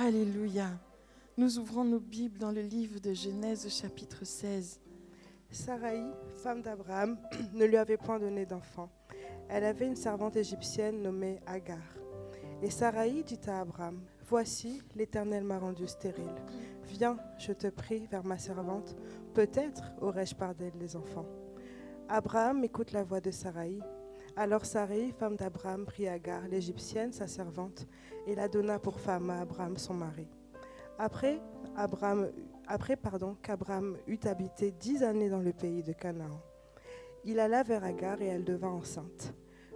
Alléluia. Nous ouvrons nos Bibles dans le livre de Genèse au chapitre 16. Saraï, femme d'Abraham, ne lui avait point donné d'enfant. Elle avait une servante égyptienne nommée Agar. Et Saraï dit à Abraham, « Voici, l'Éternel m'a rendu stérile. Viens, je te prie, vers ma servante. Peut-être aurai-je par d'elle des enfants. » Abraham écoute la voix de Saraï. Alors Saraï, femme d'Abraham, prit Agar, l'Égyptienne, sa servante, et la donna pour femme à Abraham, son mari. Après qu'Abraham eut habité 10 années dans le pays de Canaan, il alla vers Agar et elle devint enceinte.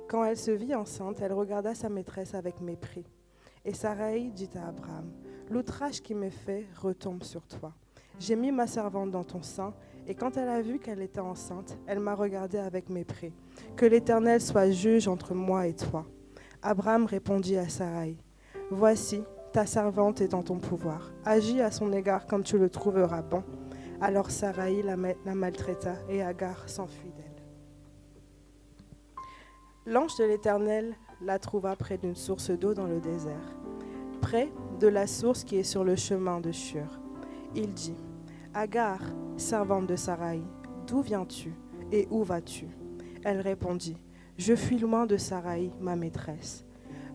Quand elle se vit enceinte, elle regarda sa maîtresse avec mépris. Et Saraï dit à Abraham, « L'outrage qui m'est fait retombe sur toi. J'ai mis ma servante dans ton sein, et quand elle a vu qu'elle était enceinte, elle m'a regardée avec mépris. Que l'Éternel soit juge entre moi et toi. » Abraham répondit à Saraï, « Voici, ta servante est en ton pouvoir. Agis à son égard comme tu le trouveras bon. » Alors Saraï la maltraita et Agar s'enfuit d'elle. L'ange de l'Éternel la trouva près d'une source d'eau dans le désert, près de la source qui est sur le chemin de Shur. Il dit, « Agar, servante de Saraï, d'où viens-tu et où vas-tu » Elle répondit, « Je fuis loin de Saraï, ma maîtresse. »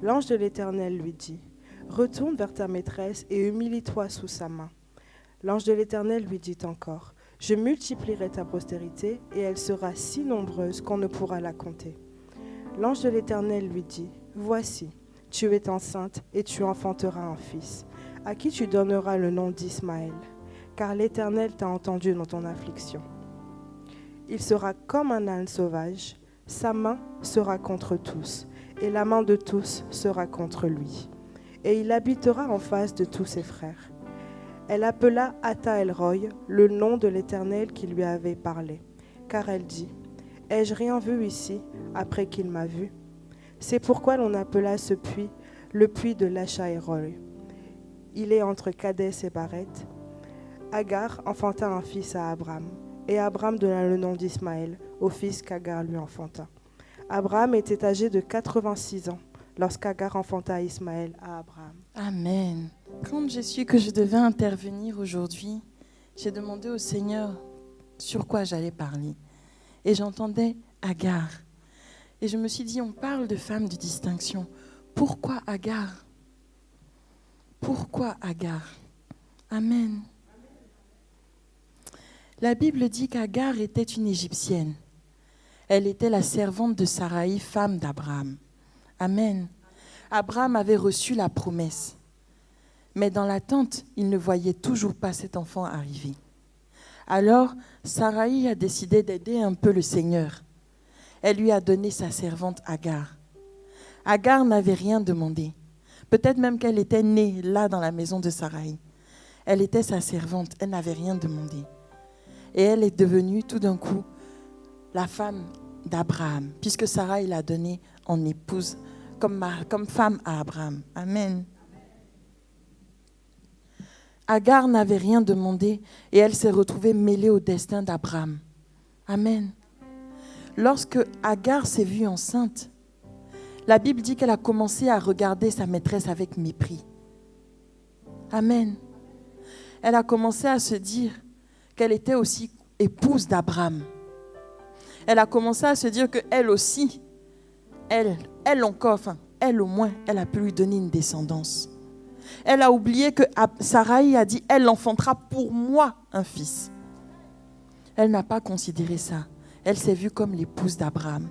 L'ange de l'Éternel lui dit, « Retourne vers ta maîtresse et humilie-toi sous sa main. » L'ange de l'Éternel lui dit encore, « Je multiplierai ta postérité et elle sera si nombreuse qu'on ne pourra la compter. » L'ange de l'Éternel lui dit, « Voici, tu es enceinte et tu enfanteras un fils, à qui tu donneras le nom d'Ismaël, car l'Éternel t'a entendu dans ton affliction. Il sera comme un âne sauvage, sa main sera contre tous, et la main de tous sera contre lui. Et il habitera en face de tous ses frères. » Elle appela Atta El-Roy, le nom de l'Éternel qui lui avait parlé, car elle dit, « Ai-je rien vu ici, après qu'il m'a vu ?» C'est pourquoi l'on appela ce puits le puits de Lacha-El-Roy. Il est entre Kadès et Bareth. Agar enfanta un fils à Abraham, et Abraham donna le nom d'Ismaël au fils qu'Agar lui enfanta. Abraham était âgé de 86 ans lorsqu'Agar enfanta Ismaël à Abraham. Amen. Quand j'ai su que je devais intervenir aujourd'hui, j'ai demandé au Seigneur sur quoi j'allais parler. Et j'entendais Agar. Et je me suis dit, on parle de femmes de distinction. Pourquoi Agar ? Pourquoi Agar ? Amen. La Bible dit qu'Agar était une Égyptienne. Elle était la servante de Saraï, femme d'Abraham. Amen. Abraham avait reçu la promesse. Mais dans l'attente, il ne voyait toujours pas cet enfant arriver. Alors, Saraï a décidé d'aider un peu le Seigneur. Elle lui a donné sa servante Agar. Agar n'avait rien demandé. Peut-être même qu'elle était née là dans la maison de Saraï. Elle était sa servante, elle n'avait rien demandé. Et elle est devenue tout d'un coup la femme d'Abraham, puisque Saraï l'a donnée en épouse, comme femme à Abraham. Amen. Agar n'avait rien demandé et elle s'est retrouvée mêlée au destin d'Abraham. Amen. Lorsque Agar s'est vue enceinte, la Bible dit qu'elle a commencé à regarder sa maîtresse avec mépris. Amen. Elle a commencé à se dire qu'elle était aussi épouse d'Abraham. Elle a commencé à se dire qu'elle aussi, elle au moins, elle a pu lui donner une descendance. Elle a oublié que Saraï a dit, elle enfantera pour moi un fils. Elle n'a pas considéré ça. Elle s'est vue comme l'épouse d'Abraham.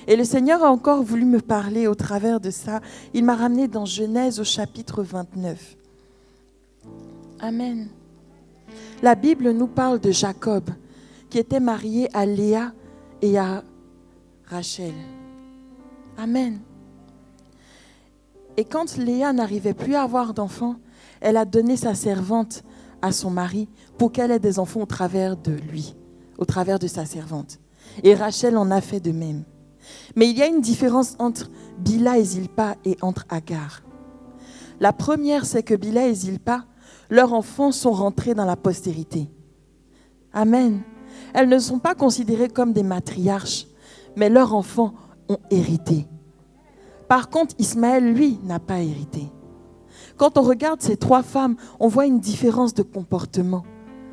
Et le Seigneur a encore voulu me parler au travers de ça. Il m'a ramené dans Genèse au chapitre 29. Amen. La Bible nous parle de Jacob, qui était marié à Léa et à Rachel. Amen. Et quand Léa n'arrivait plus à avoir d'enfants, elle a donné sa servante à son mari pour qu'elle ait des enfants au travers de lui, au travers de sa servante. Et Rachel en a fait de même. Mais il y a une différence entre Bilha et Zilpa et entre Agar. La première, c'est que Bilha et Zilpa, leurs enfants sont rentrés dans la postérité. Amen. Elles ne sont pas considérées comme des matriarches, mais leurs enfants ont hérité. Par contre, Ismaël, lui, n'a pas hérité. Quand on regarde ces 3 femmes, on voit une différence de comportement.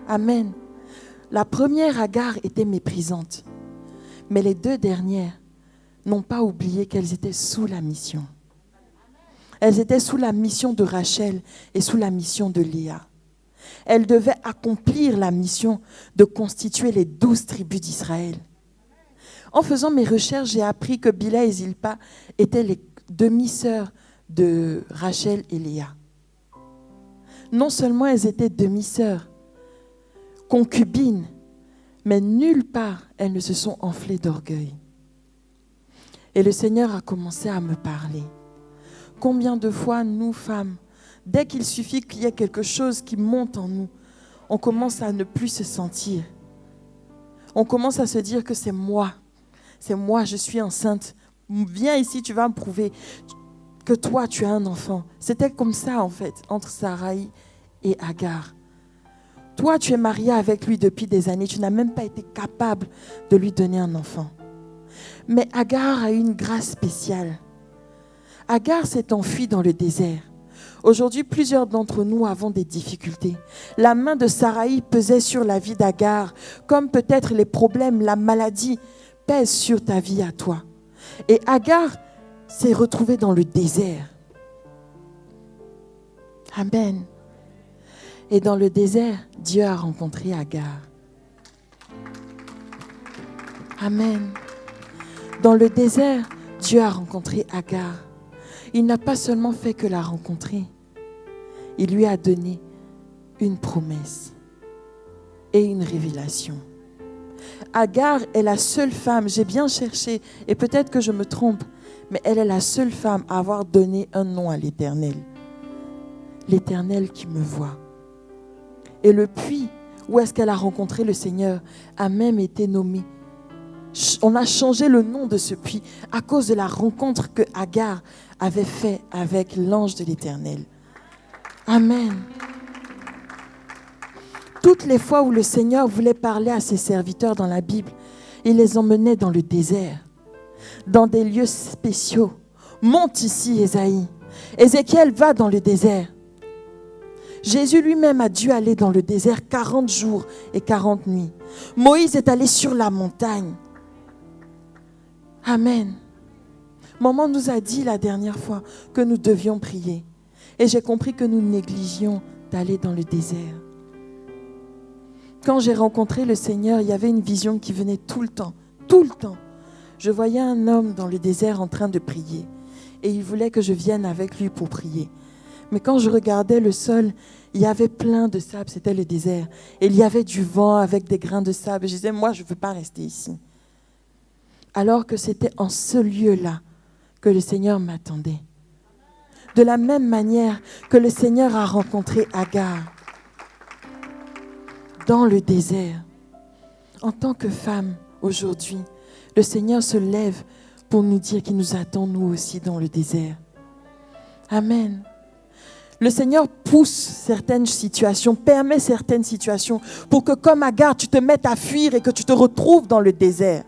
Amen. La première, Agar, était méprisante. Mais les 2 dernières n'ont pas oublié qu'elles étaient sous la mission. Elles étaient sous la mission de Rachel et sous la mission de Léa. Elles devaient accomplir la mission de constituer les 12 tribus d'Israël. En faisant mes recherches, j'ai appris que Bilha et Zilpa étaient les demi-sœurs de Rachel et Léa. Non seulement elles étaient demi-sœurs, concubines, mais nulle part elles ne se sont enflées d'orgueil. Et le Seigneur a commencé à me parler. Combien de fois, nous, femmes, dès qu'il suffit qu'il y ait quelque chose qui monte en nous, on commence à ne plus se sentir. On commence à se dire que c'est moi, je suis enceinte. Viens ici, tu vas me prouver que toi, tu as un enfant. C'était comme ça, en fait, entre Sarai et Agar. Toi, tu es mariée avec lui depuis des années, tu n'as même pas été capable de lui donner un enfant. Mais Agar a eu une grâce spéciale. Agar s'est enfuie dans le désert. Aujourd'hui, plusieurs d'entre nous avons des difficultés. La main de Sarai pesait sur la vie d'Agar, comme peut-être les problèmes, la maladie pèsent sur ta vie à toi. Et Agar s'est retrouvée dans le désert. Amen. Et dans le désert, Dieu a rencontré Agar. Amen. Dans le désert, Dieu a rencontré Agar. Il n'a pas seulement fait que la rencontrer, il lui a donné une promesse et une révélation. Agar est la seule femme, j'ai bien cherché, et peut-être que je me trompe, mais elle est la seule femme à avoir donné un nom à l'Éternel. L'Éternel qui me voit. Et le puits où est-ce qu'elle a rencontré le Seigneur a même été nommé. On a changé le nom de ce puits à cause de la rencontre que Agar avait faite avec l'ange de l'Éternel. Amen. Toutes les fois où le Seigneur voulait parler à ses serviteurs dans la Bible, il les emmenait dans le désert, dans des lieux spéciaux. Monte ici, Ésaïe. Ézéchiel va dans le désert. Jésus lui-même a dû aller dans le désert 40 jours et 40 nuits. Moïse est allé sur la montagne. Amen. Maman nous a dit la dernière fois que nous devions prier. Et j'ai compris que nous négligions d'aller dans le désert. Quand j'ai rencontré le Seigneur, il y avait une vision qui venait tout le temps. Tout le temps. Je voyais un homme dans le désert en train de prier. Et il voulait que je vienne avec lui pour prier. Mais quand je regardais le sol, il y avait plein de sable, c'était le désert. Et il y avait du vent avec des grains de sable. Et je disais, moi, je ne veux pas rester ici. Alors que c'était en ce lieu-là que le Seigneur m'attendait. De la même manière que le Seigneur a rencontré Agar dans le désert. En tant que femme, aujourd'hui, le Seigneur se lève pour nous dire qu'il nous attend nous aussi dans le désert. Amen. Le Seigneur pousse certaines situations, permet certaines situations pour que comme Agar, tu te mettes à fuir et que tu te retrouves dans le désert.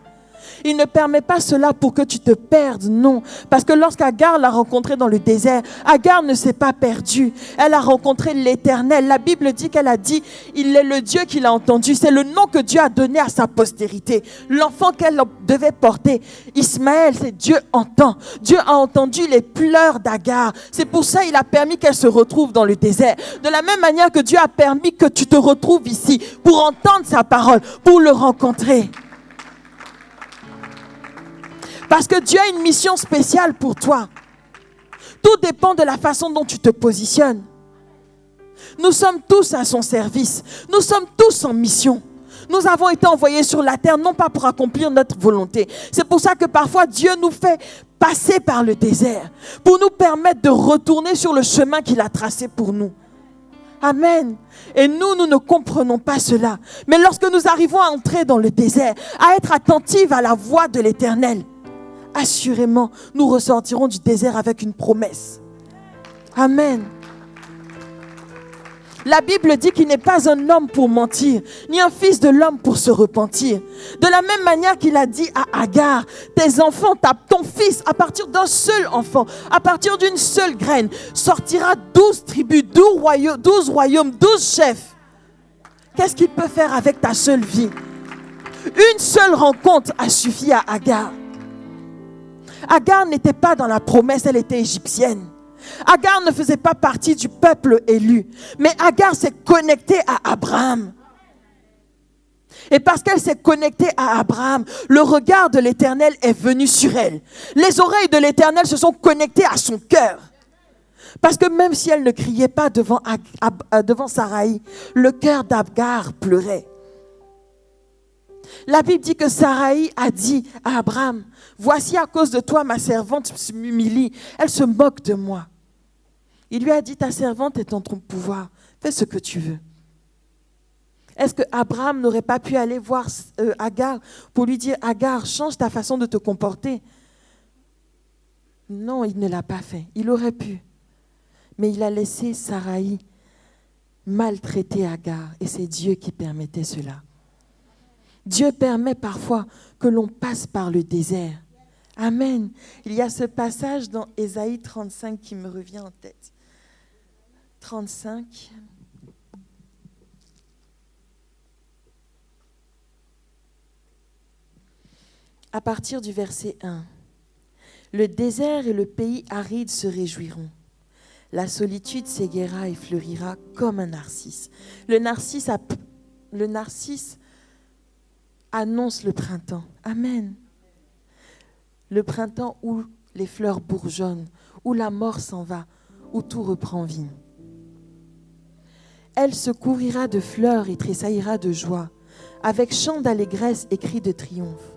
Il ne permet pas cela pour que tu te perdes, non. Parce que lorsqu'Agar l'a rencontré dans le désert, Agar ne s'est pas perdue. Elle a rencontré l'Éternel. La Bible dit qu'elle a dit, il est le Dieu qu'il a entendu. C'est le nom que Dieu a donné à sa postérité. L'enfant qu'elle devait porter, Ismaël, c'est Dieu entend. Dieu a entendu les pleurs d'Agar. C'est pour ça qu'il a permis qu'elle se retrouve dans le désert. De la même manière que Dieu a permis que tu te retrouves ici pour entendre sa parole, pour le rencontrer. Parce que Dieu a une mission spéciale pour toi. Tout dépend de la façon dont tu te positionnes. Nous sommes tous à son service. Nous sommes tous en mission. Nous avons été envoyés sur la terre, non pas pour accomplir notre volonté. C'est pour ça que parfois Dieu nous fait passer par le désert, pour nous permettre de retourner sur le chemin qu'il a tracé pour nous. Amen. Et nous ne comprenons pas cela. Mais lorsque nous arrivons à entrer dans le désert, à être attentifs à la voix de l'Éternel, assurément, nous ressortirons du désert avec une promesse. Amen. La Bible dit qu'il n'est pas un homme pour mentir, ni un fils de l'homme pour se repentir. De la même manière qu'il a dit à Agar, tes enfants, ton fils, à partir d'un seul enfant, à partir d'une seule graine, sortira 12 tribus, 12 royaumes, 12 chefs. Qu'est-ce qu'il peut faire avec ta seule vie? Une seule rencontre a suffi à Agar. Agar n'était pas dans la promesse, elle était égyptienne. Agar ne faisait pas partie du peuple élu. Mais Agar s'est connectée à Abraham. Et parce qu'elle s'est connectée à Abraham, le regard de l'Éternel est venu sur elle. Les oreilles de l'Éternel se sont connectées à son cœur. Parce que même si elle ne criait pas devant Saraï, le cœur d'Agar pleurait. La Bible dit que Saraï a dit à Abraham, voici à cause de toi ma servante m'humilie, elle se moque de moi. Il lui a dit, ta servante est en ton pouvoir, fais ce que tu veux. Est-ce que Abraham n'aurait pas pu aller voir Agar pour lui dire, Agar, change ta façon de te comporter? Non, il ne l'a pas fait. Il aurait pu. Mais il a laissé Saraï maltraiter Agar et c'est Dieu qui permettait cela. Dieu permet parfois que l'on passe par le désert. Amen. Il y a ce passage dans Ésaïe 35 qui me revient en tête. 35. À partir du verset 1. Le désert et le pays aride se réjouiront. La solitude s'égaiera et fleurira comme un narcisse. Le narcisse annonce le printemps. Amen. Le printemps où les fleurs bourgeonnent, où la mort s'en va, où tout reprend vie. Elle se couvrira de fleurs et tressaillira de joie, avec chant d'allégresse et cris de triomphe.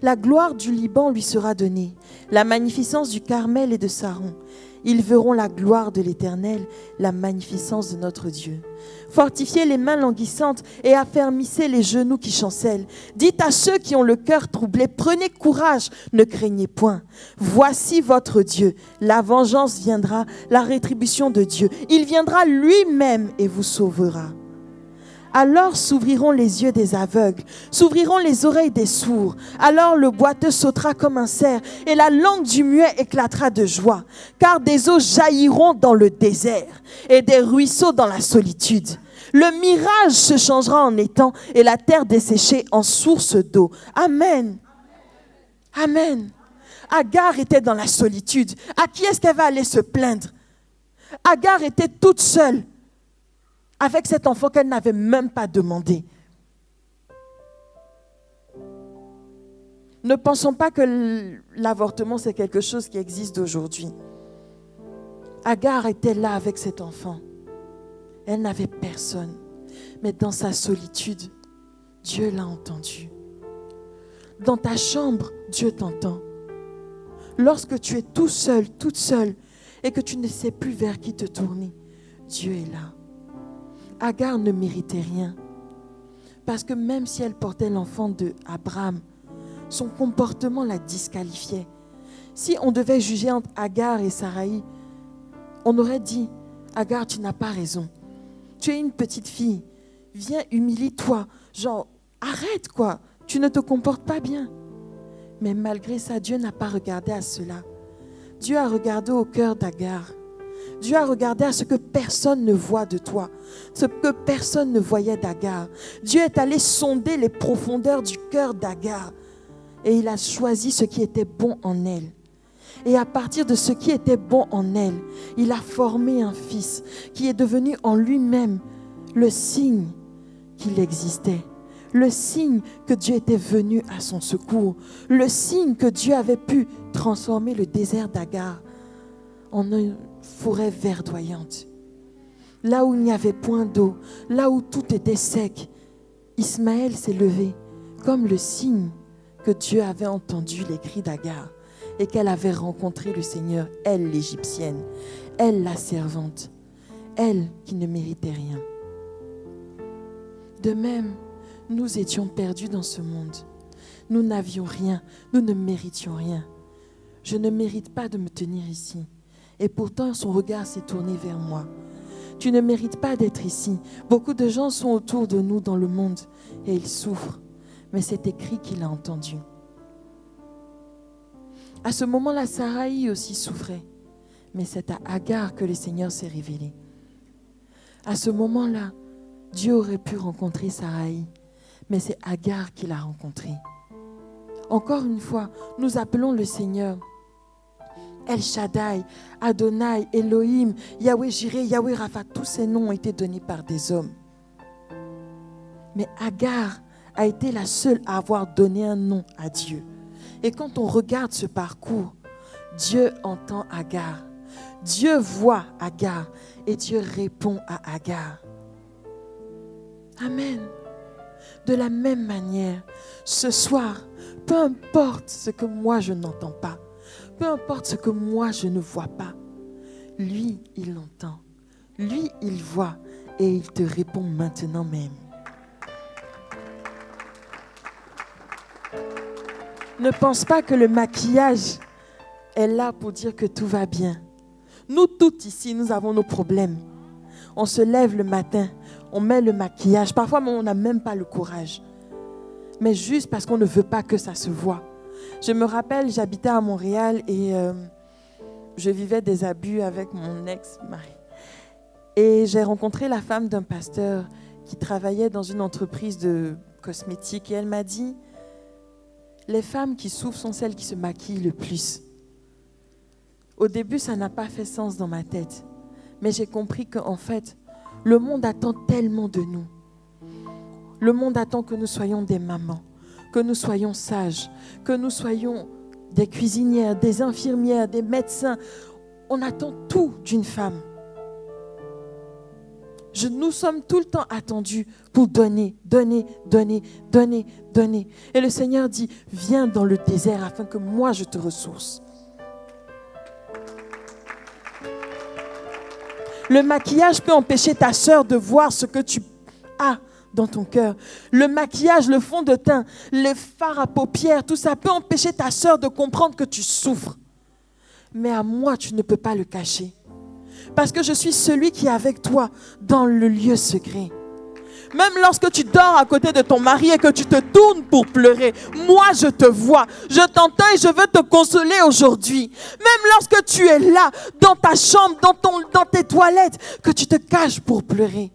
La gloire du Liban lui sera donnée, la magnificence du Carmel et de Saron. Ils verront la gloire de l'Éternel, la magnificence de notre Dieu. Fortifiez les mains languissantes et affermissez les genoux qui chancellent. Dites à ceux qui ont le cœur troublé, prenez courage, ne craignez point. Voici votre Dieu. La vengeance viendra, la rétribution de Dieu. Il viendra lui-même et vous sauvera. Alors s'ouvriront les yeux des aveugles, s'ouvriront les oreilles des sourds. Alors le boiteux sautera comme un cerf et la langue du muet éclatera de joie. Car des eaux jailliront dans le désert et des ruisseaux dans la solitude. Le mirage se changera en étang et la terre desséchée en source d'eau. Amen. Amen. Agar était dans la solitude. À qui est-ce qu'elle va aller se plaindre? Agar était toute seule avec cet enfant qu'elle n'avait même pas demandé. Ne pensons pas que l'avortement, c'est quelque chose qui existe aujourd'hui. Agar était là avec cet enfant. Elle n'avait personne. Mais dans sa solitude, Dieu l'a entendu. Dans ta chambre, Dieu t'entend. Lorsque tu es tout seul, toute seule, et que tu ne sais plus vers qui te tourner, Dieu est là. Agar ne méritait rien. Parce que même si elle portait l'enfant d'Abraham, son comportement la disqualifiait. Si on devait juger entre Agar et Saraï, on aurait dit, Agar, tu n'as pas raison. Tu es une petite fille. Viens, humilie-toi. Genre, arrête quoi. Tu ne te comportes pas bien. Mais malgré ça, Dieu n'a pas regardé à cela. Dieu a regardé au cœur d'Agar. Dieu a regardé à ce que personne ne voit de toi, ce que personne ne voyait d'Agar. Dieu est allé sonder les profondeurs du cœur d'Agar et il a choisi ce qui était bon en elle. Et à partir de ce qui était bon en elle, il a formé un fils qui est devenu en lui-même le signe qu'il existait, le signe que Dieu était venu à son secours, le signe que Dieu avait pu transformer le désert d'Agar en une forêt verdoyante. Là où il n'y avait point d'eau, là où tout était sec, Ismaël s'est levé comme le signe que Dieu avait entendu les cris d'Agar et qu'elle avait rencontré le Seigneur, elle l'Égyptienne, elle la servante, elle qui ne méritait rien. De même, nous étions perdus dans ce monde. Nous n'avions rien, nous ne méritions rien. Je ne mérite pas de me tenir ici. Et pourtant, son regard s'est tourné vers moi. Tu ne mérites pas d'être ici. Beaucoup de gens sont autour de nous dans le monde et ils souffrent. Mais c'est tes cris qu'il a entendus. À ce moment-là, Sarai aussi souffrait. Mais c'est à Agar que le Seigneur s'est révélé. À ce moment-là, Dieu aurait pu rencontrer Sarai. Mais c'est Agar qui l'a rencontré. Encore une fois, nous appelons le Seigneur El Shaddai, Adonai, Elohim, Yahweh Jireh, Yahweh Rapha. Tous ces noms ont été donnés par des hommes. Mais Agar a été la seule à avoir donné un nom à Dieu. Et quand on regarde ce parcours, Dieu entend Agar. Dieu voit Agar et Dieu répond à Agar. Amen. De la même manière, ce soir, peu importe ce que moi je n'entends pas, peu importe ce que moi je ne vois pas, lui, il l'entend. Lui, il voit et il te répond maintenant même. Ne pense pas que le maquillage est là pour dire que tout va bien. Nous toutes ici, nous avons nos problèmes. On se lève le matin, on met le maquillage. Parfois, on n'a même pas le courage. Mais juste parce qu'on ne veut pas que ça se voie. Je me rappelle, j'habitais à Montréal et je vivais des abus avec mon ex-mari. Et j'ai rencontré la femme d'un pasteur qui travaillait dans une entreprise de cosmétiques. Et elle m'a dit, les femmes qui souffrent sont celles qui se maquillent le plus. Au début, ça n'a pas fait sens dans ma tête. Mais j'ai compris qu'en fait, le monde attend tellement de nous. Le monde attend que nous soyons des mamans, que nous soyons sages, que nous soyons des cuisinières, des infirmières, des médecins. On attend tout d'une femme. Nous sommes tout le temps attendus pour donner, donner, donner, donner, donner. Et le Seigneur dit, viens dans le désert afin que moi je te ressource. Le maquillage peut empêcher ta sœur de voir ce que tu as dans ton cœur. Le maquillage, le fond de teint, les fards à paupières, tout ça peut empêcher ta sœur de comprendre que tu souffres. Mais à moi, tu ne peux pas le cacher. Parce que je suis celui qui est avec toi dans le lieu secret. Même lorsque tu dors à côté de ton mari et que tu te tournes pour pleurer, moi je te vois, je t'entends et je veux te consoler aujourd'hui. Même lorsque tu es là, dans ta chambre, dans tes toilettes, que tu te caches pour pleurer,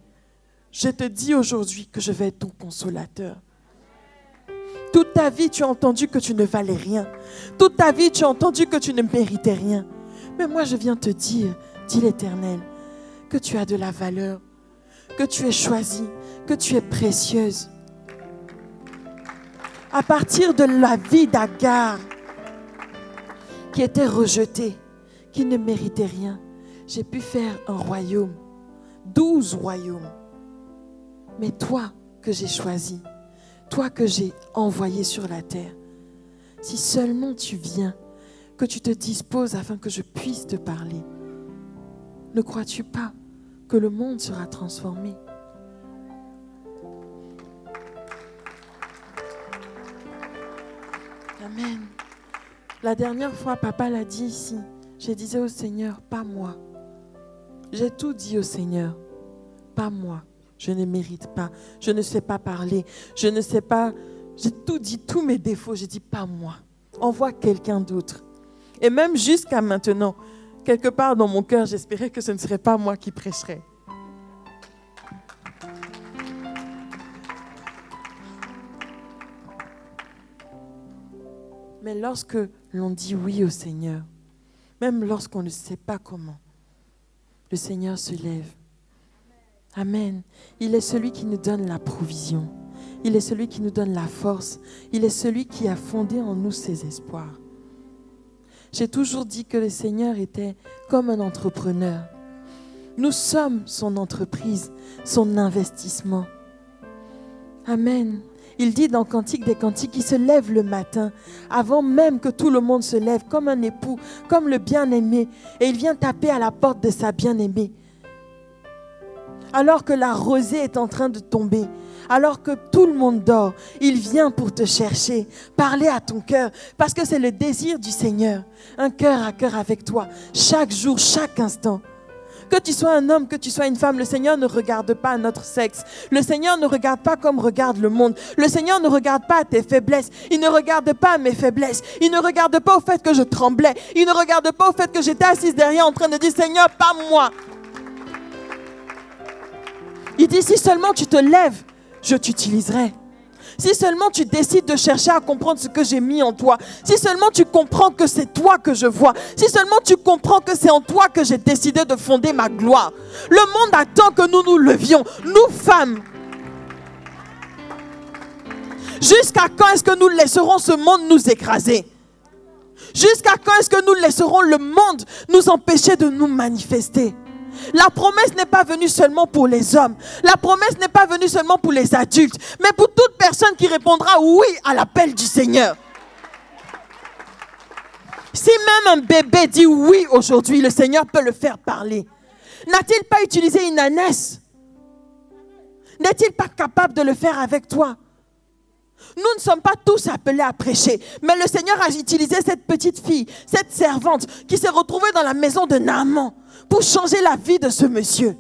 je te dis aujourd'hui que je vais être ton consolateur. Toute ta vie, tu as entendu que tu ne valais rien. Toute ta vie, tu as entendu que tu ne méritais rien. Mais moi, je viens te dire, dit l'Éternel, que tu as de la valeur, que tu es choisie, que tu es précieuse. À partir de la vie d'Agar, qui était rejetée, qui ne méritait rien, j'ai pu faire un royaume, 12 royaumes. Mais toi que j'ai choisi, toi que j'ai envoyé sur la terre, si seulement tu viens, que tu te disposes afin que je puisse te parler, ne crois-tu pas que le monde sera transformé? Amen. La dernière fois, papa l'a dit ici, je disais au Seigneur, pas moi. J'ai tout dit au Seigneur, pas moi. Je ne mérite pas, je ne sais pas parler, je ne sais pas, j'ai tout dit, tous mes défauts, j'ai dit pas moi. Envoie quelqu'un d'autre. Et même jusqu'à maintenant, quelque part dans mon cœur, j'espérais que ce ne serait pas moi qui prêcherais. Mais lorsque l'on dit oui au Seigneur, même lorsqu'on ne sait pas comment, le Seigneur se lève. Amen. Il est celui qui nous donne la provision. Il est celui qui nous donne la force. Il est celui qui a fondé en nous ses espoirs. J'ai toujours dit que le Seigneur était comme un entrepreneur. Nous sommes son entreprise, son investissement. Amen. Il dit dans Cantique des Cantiques qu'il se lève le matin, avant même que tout le monde se lève, comme un époux, comme le bien-aimé, et il vient taper à la porte de sa bien-aimée. Alors que la rosée est en train de tomber, alors que tout le monde dort, il vient pour te chercher, parler à ton cœur, parce que c'est le désir du Seigneur, un cœur à cœur avec toi, chaque jour, chaque instant. Que tu sois un homme, que tu sois une femme, le Seigneur ne regarde pas à notre sexe. Le Seigneur ne regarde pas comme regarde le monde. Le Seigneur ne regarde pas à tes faiblesses. Il ne regarde pas à mes faiblesses. Il ne regarde pas au fait que je tremblais. Il ne regarde pas au fait que j'étais assise derrière en train de dire, Seigneur, pas moi. Il dit, si seulement tu te lèves, je t'utiliserai. Si seulement tu décides de chercher à comprendre ce que j'ai mis en toi, si seulement tu comprends que c'est toi que je vois, si seulement tu comprends que c'est en toi que j'ai décidé de fonder ma gloire. Le monde attend que nous nous levions, nous femmes. Jusqu'à quand est-ce que nous laisserons ce monde nous écraser? Jusqu'à quand est-ce que nous laisserons le monde nous empêcher de nous manifester? La promesse n'est pas venue seulement pour les hommes. La promesse n'est pas venue seulement pour les adultes, mais pour toute personne qui répondra oui à l'appel du Seigneur. Si même un bébé dit oui aujourd'hui, le Seigneur peut le faire parler. N'a-t-il pas utilisé une ânesse? N'est-il pas capable de le faire avec toi? Nous ne sommes pas tous appelés à prêcher, mais le Seigneur a utilisé cette petite fille, cette servante qui s'est retrouvée dans la maison de Naaman pour changer la vie de ce monsieur.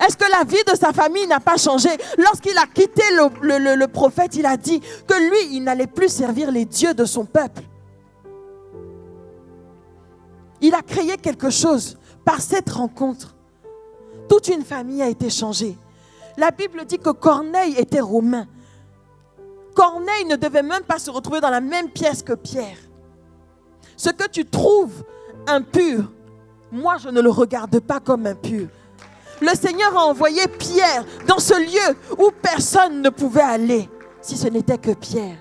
Est-ce que la vie de sa famille n'a pas changé? Lorsqu'il a quitté le prophète, il a dit que lui, il n'allait plus servir les dieux de son peuple. Il a créé quelque chose par cette rencontre. Toute une famille a été changée. La Bible dit que Corneille était romain. Corneille ne devait même pas se retrouver dans la même pièce que Pierre. Ce que tu trouves impur, moi je ne le regarde pas comme impur. Le Seigneur a envoyé Pierre dans ce lieu où personne ne pouvait aller, si ce n'était que Pierre.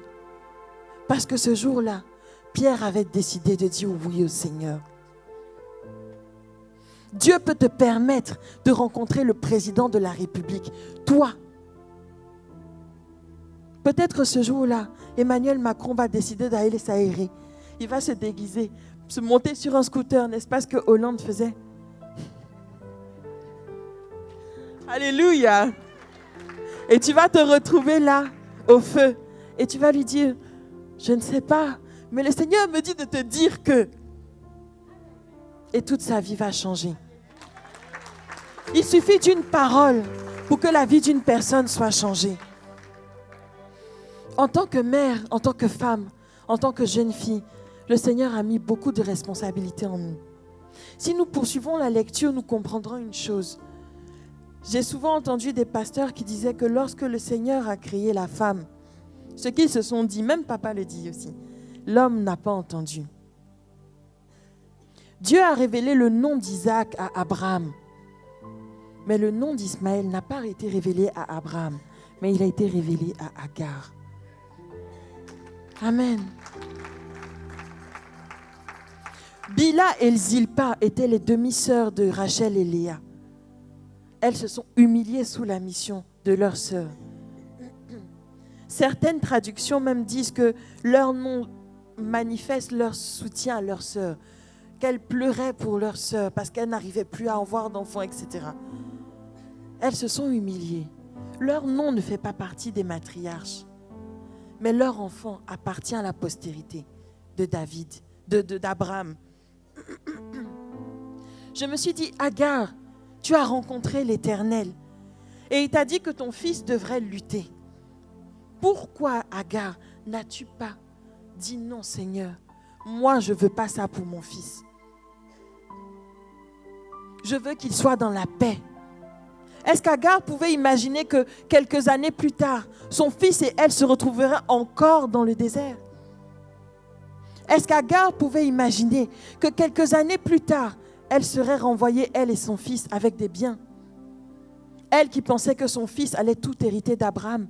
Parce que ce jour-là, Pierre avait décidé de dire oui au Seigneur. Dieu peut te permettre de rencontrer le président de la République, toi. Peut-être ce jour-là, Emmanuel Macron va décider d'aller s'aérer. Il va se déguiser, se monter sur un scooter, n'est-ce pas ce que Hollande faisait? Alléluia! Et tu vas te retrouver là, au feu. Et tu vas lui dire, je ne sais pas, mais le Seigneur me dit de te dire que... Et toute sa vie va changer. Il suffit d'une parole pour que la vie d'une personne soit changée. En tant que mère, en tant que femme, en tant que jeune fille, le Seigneur a mis beaucoup de responsabilités en nous. Si nous poursuivons la lecture, nous comprendrons une chose. J'ai souvent entendu des pasteurs qui disaient que lorsque le Seigneur a créé la femme, ce qu'ils se sont dit, même papa le dit aussi, l'homme n'a pas entendu. Dieu a révélé le nom d'Isaac à Abraham. Mais le nom d'Ismaël n'a pas été révélé à Abraham, mais il a été révélé à Agar. Amen. Bila et Zilpa étaient les demi-sœurs de Rachel et Léa. Elles se sont humiliées sous la mission de leur sœur. Certaines traductions même disent que leur nom manifeste leur soutien à leur sœur, qu'elles pleuraient pour leur sœur parce qu'elles n'arrivaient plus à avoir d'enfants, etc. Elles se sont humiliées. Leur nom ne fait pas partie des matriarches, mais leur enfant appartient à la postérité de David, d'Abraham. Je me suis dit, Agar, tu as rencontré l'Éternel et il t'a dit que ton fils devrait lutter. Pourquoi, Agar, n'as-tu pas dit non, Seigneur, moi je ne veux pas ça pour mon fils. Je veux qu'il soit dans la paix. Est-ce qu'Agar pouvait imaginer que quelques années plus tard, son fils et elle se retrouveraient encore dans le désert? Est-ce qu'Agar pouvait imaginer que quelques années plus tard, elle serait renvoyée, elle et son fils, avec des biens? Elle qui pensait que son fils allait tout hériter d'Abraham.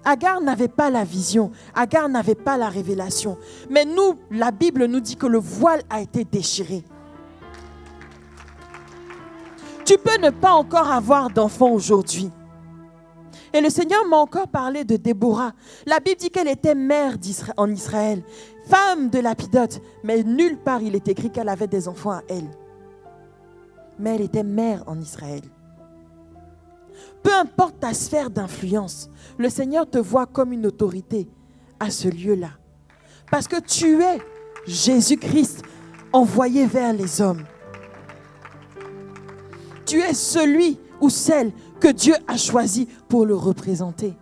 Agar n'avait pas la vision, Agar n'avait pas la révélation. Mais nous, la Bible nous dit que le voile a été déchiré. Tu peux ne pas encore avoir d'enfant aujourd'hui. Et le Seigneur m'a encore parlé de Déborah. La Bible dit qu'elle était mère en Israël, femme de Lapidote, mais nulle part il est écrit qu'elle avait des enfants à elle. Mais elle était mère en Israël. Peu importe ta sphère d'influence, le Seigneur te voit comme une autorité à ce lieu-là. Parce que tu es Jésus-Christ envoyé vers les hommes. tu es celui ou celle que Dieu a choisi pour le représenter.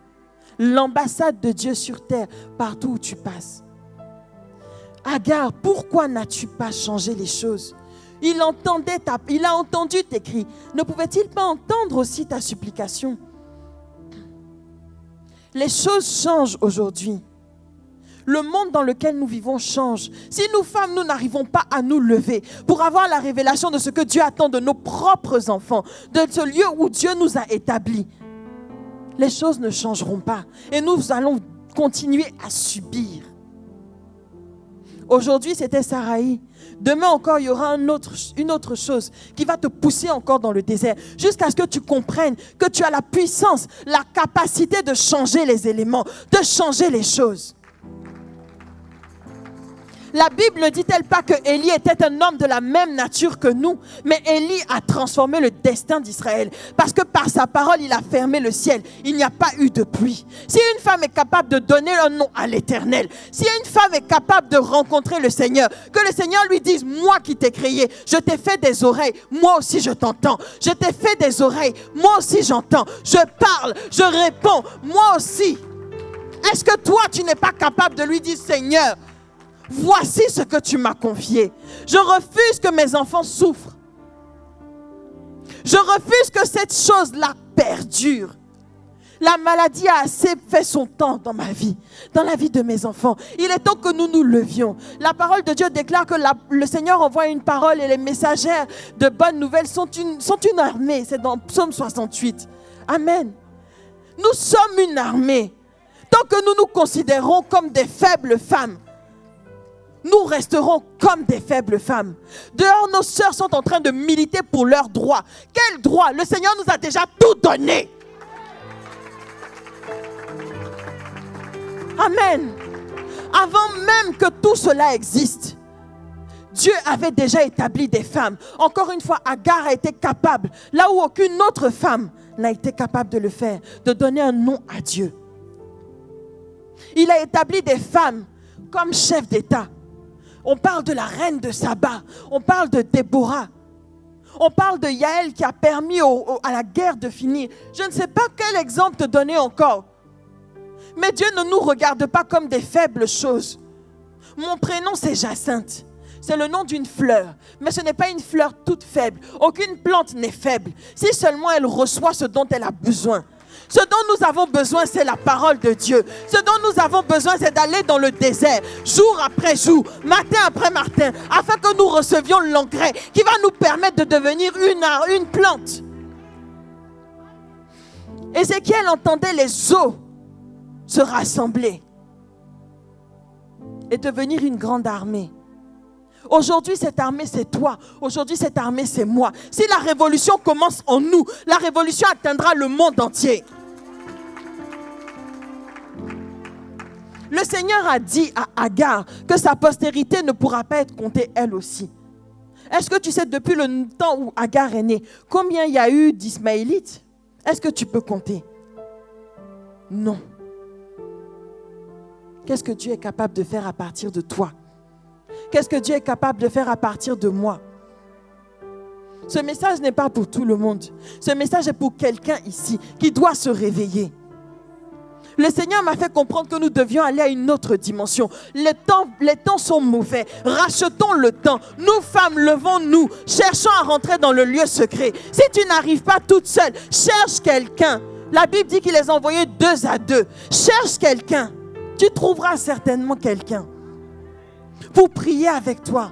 L'ambassade de Dieu sur terre, partout où tu passes. Agar, pourquoi n'as-tu pas changé les choses? Il a entendu tes cris. Ne pouvait-il pas entendre aussi ta supplication? Les choses changent aujourd'hui. Le monde dans lequel nous vivons change. Si nous femmes, nous n'arrivons pas à nous lever pour avoir la révélation de ce que Dieu attend de nos propres enfants, de ce lieu où Dieu nous a établis, les choses ne changeront pas et nous allons continuer à subir. Aujourd'hui, c'était Saraï. Demain encore, il y aura une autre chose qui va te pousser encore dans le désert jusqu'à ce que tu comprennes que tu as la puissance, la capacité de changer les éléments, de changer les choses. La Bible ne dit-elle pas que Élie était un homme de la même nature que nous, mais Élie a transformé le destin d'Israël parce que par sa parole, il a fermé le ciel. Il n'y a pas eu de pluie. Si une femme est capable de donner un nom à l'Éternel, si une femme est capable de rencontrer le Seigneur, que le Seigneur lui dise, moi qui t'ai créé, je t'ai fait des oreilles, moi aussi je t'entends. Je t'ai fait des oreilles, moi aussi j'entends. Je parle, je réponds, moi aussi. Est-ce que toi, tu n'es pas capable de lui dire, Seigneur, voici ce que tu m'as confié. Je refuse que mes enfants souffrent. Je refuse que cette chose-là perdure. La maladie a assez fait son temps dans ma vie, dans la vie de mes enfants. Il est temps que nous nous levions. La parole de Dieu déclare que le Seigneur envoie une parole et les messagères de bonnes nouvelles sont une armée. C'est dans Psaume 68. Amen. Nous sommes une armée. Tant que nous nous considérons comme des faibles femmes, nous resterons comme des faibles femmes. Dehors, nos sœurs sont en train de militer pour leurs droits. Quel droit? Le Seigneur nous a déjà tout donné. Amen. Avant même que tout cela existe, Dieu avait déjà établi des femmes. Encore une fois, Agar a été capable, là où aucune autre femme n'a été capable de le faire, de donner un nom à Dieu. Il a établi des femmes comme chefs d'État. On parle de la reine de Saba, on parle de Déborah, on parle de Yaël qui a permis à la guerre de finir. Je ne sais pas quel exemple te donner encore. Mais Dieu ne nous regarde pas comme des faibles choses. Mon prénom c'est Jacinthe. C'est le nom d'une fleur, mais ce n'est pas une fleur toute faible. Aucune plante n'est faible, si seulement elle reçoit ce dont elle a besoin. Ce dont nous avons besoin, c'est la parole de Dieu. Ce dont nous avons besoin, c'est d'aller dans le désert, jour après jour, matin après matin, afin que nous recevions l'engrais qui va nous permettre de devenir une plante. Ézéchiel entendait les eaux se rassembler et devenir une grande armée. Aujourd'hui, cette armée, c'est toi. Aujourd'hui, cette armée, c'est moi. Si la révolution commence en nous, la révolution atteindra le monde entier. Le Seigneur a dit à Agar que sa postérité ne pourra pas être comptée elle aussi. Est-ce que tu sais depuis le temps où Agar est née, combien il y a eu d'Ismaélites? Est-ce que tu peux compter? Non. Qu'est-ce que Dieu est capable de faire à partir de toi? Qu'est-ce que Dieu est capable de faire à partir de moi? Ce message n'est pas pour tout le monde. Ce message est pour quelqu'un ici qui doit se réveiller. Le Seigneur m'a fait comprendre que nous devions aller à une autre dimension. Les temps sont mauvais. Rachetons le temps. Nous, femmes, levons-nous. Cherchons à rentrer dans le lieu secret. Si tu n'arrives pas toute seule, cherche quelqu'un. La Bible dit qu'il les envoyait 2 à 2. Cherche quelqu'un. Tu trouveras certainement quelqu'un pour prier avec toi.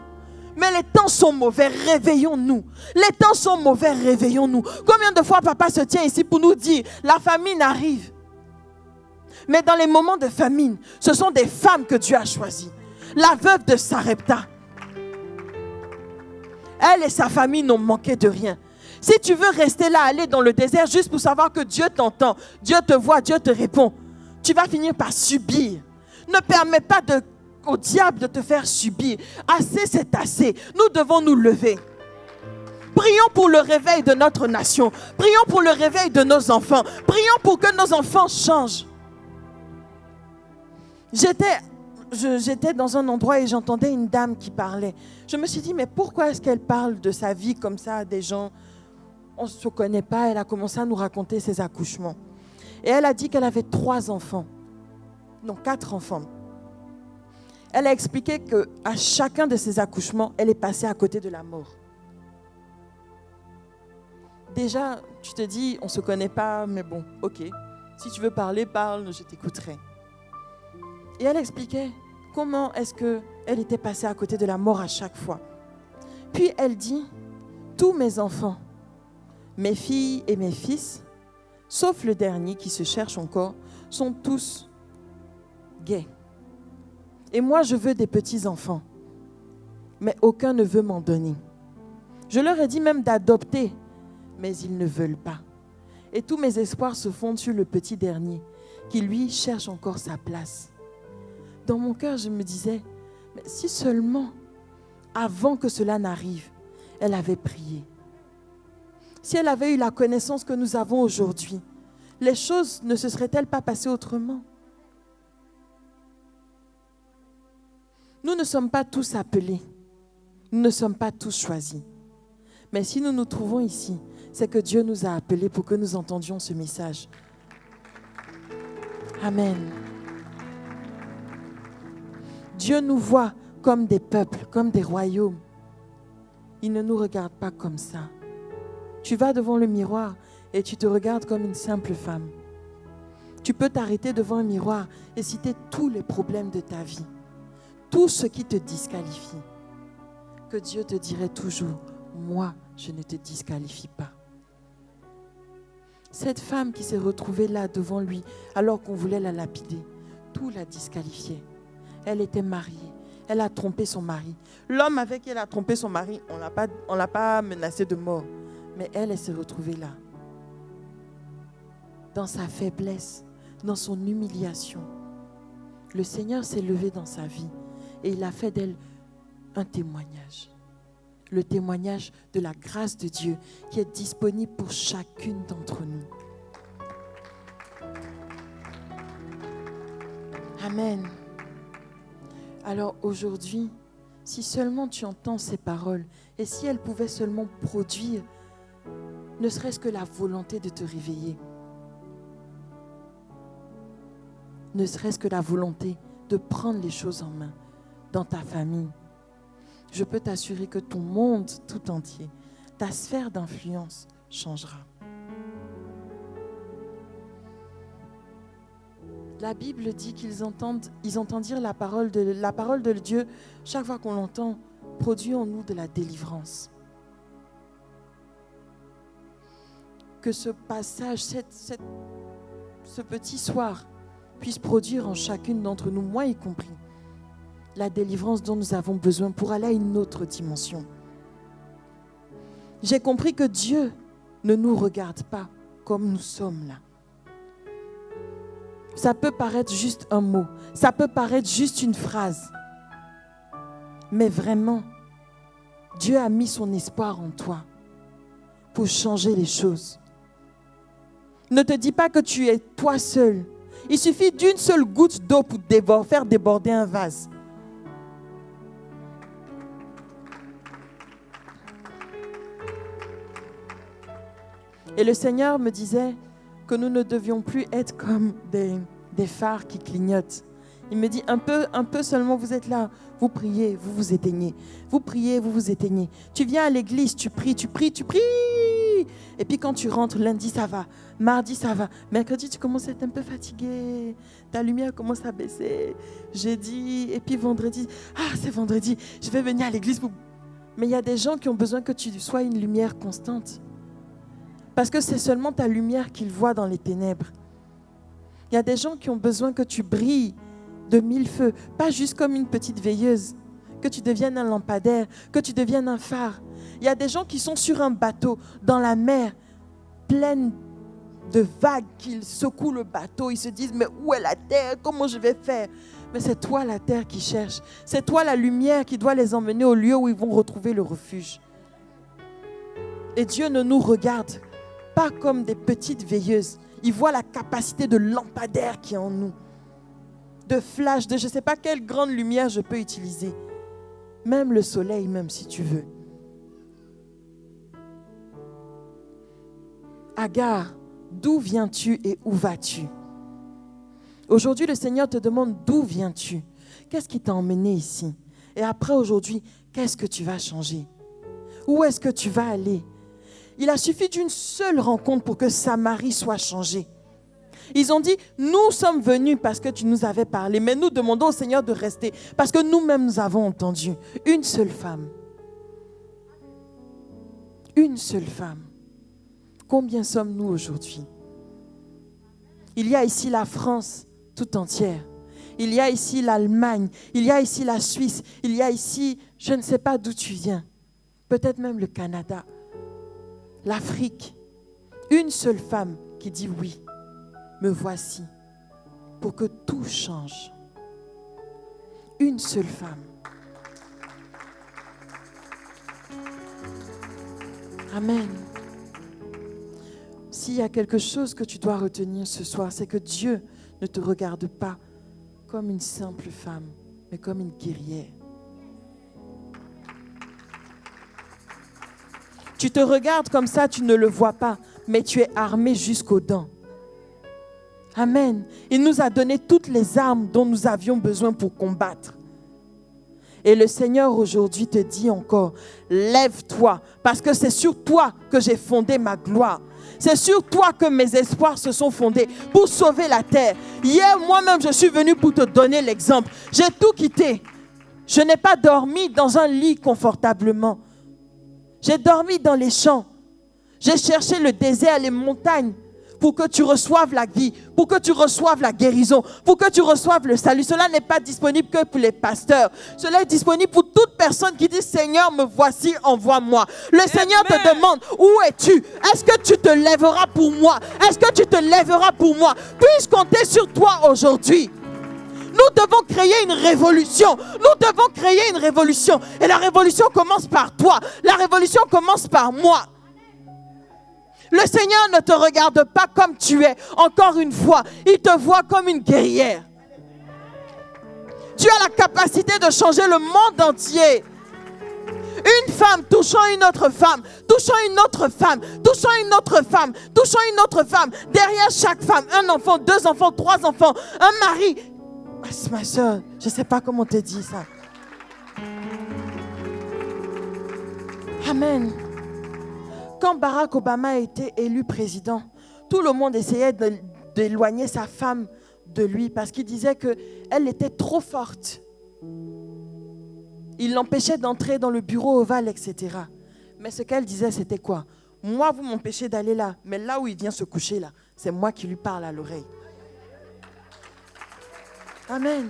Mais les temps sont mauvais, réveillons-nous. Les temps sont mauvais, réveillons-nous. Combien de fois papa se tient ici pour nous dire, la famine arrive. Mais dans les moments de famine, ce sont des femmes que Dieu a choisies. La veuve de Sarepta. Elle et sa famille n'ont manqué de rien. Si tu veux rester là, aller dans le désert juste pour savoir que Dieu t'entend, Dieu te voit, Dieu te répond, tu vas finir par subir. Ne permets pas au diable de te faire subir. Assez, c'est assez. Nous devons nous lever. Prions pour le réveil de notre nation. Prions pour le réveil de nos enfants. Prions pour que nos enfants changent. J'étais dans un endroit et j'entendais une dame qui parlait. Je me suis dit, mais pourquoi est-ce qu'elle parle de sa vie comme ça à des gens? on ne se connaît pas, elle a commencé à nous raconter ses accouchements. Et elle a dit qu'elle avait 3 enfants. Non, 4 enfants. Elle a expliqué qu'à chacun de ses accouchements, elle est passée à côté de la mort. Déjà, tu te dis, on ne se connaît pas, mais bon, ok. Si tu veux parler, parle, je t'écouterai. Et elle expliquait comment est-ce qu'elle était passée à côté de la mort à chaque fois. Puis elle dit, tous mes enfants, mes filles et mes fils, sauf le dernier qui se cherche encore, sont tous gays. Et moi, je veux des petits-enfants, mais aucun ne veut m'en donner. Je leur ai dit même d'adopter, mais ils ne veulent pas. Et tous mes espoirs se fondent sur le petit dernier, qui lui cherche encore sa place. Dans mon cœur, je me disais, mais si seulement, avant que cela n'arrive, elle avait prié. Si elle avait eu la connaissance que nous avons aujourd'hui, les choses ne se seraient-elles pas passées autrement? Nous ne sommes pas tous appelés. Nous ne sommes pas tous choisis. Mais si nous nous trouvons ici, c'est que Dieu nous a appelés pour que nous entendions ce message. Amen. Dieu nous voit comme des peuples, comme des royaumes. Il ne nous regarde pas comme ça. Tu vas devant le miroir et tu te regardes comme une simple femme. Tu peux t'arrêter devant un miroir et citer tous les problèmes de ta vie, tout ce qui te disqualifie. Que Dieu te dirait toujours, moi, je ne te disqualifie pas. Cette femme qui s'est retrouvée là devant lui alors qu'on voulait la lapider, tout la disqualifiait. Elle était mariée, elle a trompé son mari. L'homme avec qui elle a trompé son mari, on l'a pas menacé de mort. Mais elle s'est retrouvée là, dans sa faiblesse, dans son humiliation. Le Seigneur s'est levé dans sa vie et il a fait d'elle un témoignage. Le témoignage de la grâce de Dieu qui est disponible pour chacune d'entre nous. Amen. Alors aujourd'hui, si seulement tu entends ces paroles et si elles pouvaient seulement produire ne serait-ce que la volonté de te réveiller, ne serait-ce que la volonté de prendre les choses en main dans ta famille, je peux t'assurer que ton monde tout entier, ta sphère d'influence changera. La Bible dit qu'ils entendirent la parole de Dieu. Chaque fois qu'on l'entend, produit en nous de la délivrance. Que ce passage, ce petit soir, puisse produire en chacune d'entre nous, moi y compris, la délivrance dont nous avons besoin pour aller à une autre dimension. J'ai compris que Dieu ne nous regarde pas comme nous sommes là. Ça peut paraître juste un mot, ça peut paraître juste une phrase, mais vraiment, Dieu a mis son espoir en toi pour changer les choses. Ne te dis pas que tu es toi seul. Il suffit d'une seule goutte d'eau pour faire déborder un vase. Et le Seigneur me disait que nous ne devions plus être comme des phares qui clignotent. Il me dit un peu seulement, vous êtes là, vous priez, vous vous éteignez. Vous priez, vous vous éteignez. Tu viens à l'église, tu pries. Et puis quand tu rentres, lundi ça va, mardi ça va, mercredi tu commences à être un peu fatigué, ta lumière commence à baisser, jeudi, et puis vendredi, c'est vendredi, je vais venir à l'église. Mais il y a des gens qui ont besoin que tu sois une lumière constante. Parce que c'est seulement ta lumière qu'ils voient dans les ténèbres. Il y a des gens qui ont besoin que tu brilles de 1000 feux, pas juste comme une petite veilleuse, que tu deviennes un lampadaire, que tu deviennes un phare. Il y a des gens qui sont sur un bateau, dans la mer, pleine de vagues, qu'ils secouent le bateau. Ils se disent, mais où est la terre? Comment je vais faire? Mais c'est toi la terre qui cherche. C'est toi la lumière qui doit les emmener au lieu où ils vont retrouver le refuge. Et Dieu ne nous regarde pas comme des petites veilleuses. Il voit la capacité de lampadaire qui est en nous. De flash, de je ne sais pas quelle grande lumière je peux utiliser. Même le soleil, même si tu veux. Agar, d'où viens-tu et où vas-tu? Aujourd'hui, le Seigneur te demande d'où viens-tu? Qu'est-ce qui t'a emmené ici? Et après aujourd'hui, qu'est-ce que tu vas changer? Où est-ce que tu vas aller? Il a suffi d'une seule rencontre pour que Samarie soit changée. Ils ont dit, nous sommes venus parce que tu nous avais parlé, mais nous demandons au Seigneur de rester parce que nous-mêmes nous avons entendu. Une seule femme. Une seule femme. Combien sommes-nous aujourd'hui? Il y a ici la France tout entière. Il y a ici l'Allemagne. Il y a ici la Suisse. Il y a ici, je ne sais pas d'où tu viens. Peut-être même le Canada. L'Afrique. Une seule femme qui dit oui. Me voici. Pour que tout change. Une seule femme. Amen. S'il y a quelque chose que tu dois retenir ce soir, c'est que Dieu ne te regarde pas comme une simple femme, mais comme une guerrière. Tu te regardes comme ça, tu ne le vois pas, mais tu es armé jusqu'aux dents. Amen. Il nous a donné toutes les armes dont nous avions besoin pour combattre. Et le Seigneur aujourd'hui te dit encore, lève-toi, parce que c'est sur toi que j'ai fondé ma gloire. C'est sur toi que mes espoirs se sont fondés pour sauver la terre. Hier, moi-même, je suis venu pour te donner l'exemple. J'ai tout quitté. Je n'ai pas dormi dans un lit confortablement. J'ai dormi dans les champs. J'ai cherché le désert, les montagnes, pour que tu reçoives la vie, pour que tu reçoives la guérison, pour que tu reçoives le salut. Cela n'est pas disponible que pour les pasteurs. Cela est disponible pour toute personne qui dit « Seigneur, me voici, envoie-moi ». Le Seigneur te demande « Où es-tu? Est-ce que tu te lèveras pour moi? Est-ce que tu te lèveras pour moi? Puis-je compter sur toi aujourd'hui ?» Nous devons créer une révolution. Nous devons créer une révolution. Et la révolution commence par toi. La révolution commence par moi. Le Seigneur ne te regarde pas comme tu es. Encore une fois, il te voit comme une guerrière. Tu as la capacité de changer le monde entier. Une femme touchant une autre femme, touchant une autre femme, touchant une autre femme, touchant une autre femme. Derrière chaque femme, un enfant, 2 enfants, 3 enfants, un mari. Ma soeur, je ne sais pas comment te dire ça. Amen. Quand Barack Obama a été élu président, tout le monde essayait d'éloigner sa femme de lui parce qu'il disait qu'elle était trop forte. Il l'empêchait d'entrer dans le bureau ovale, etc. Mais ce qu'elle disait, c'était quoi? Moi, vous m'empêchez d'aller là, mais là où il vient se coucher, là, c'est moi qui lui parle à l'oreille. Amen.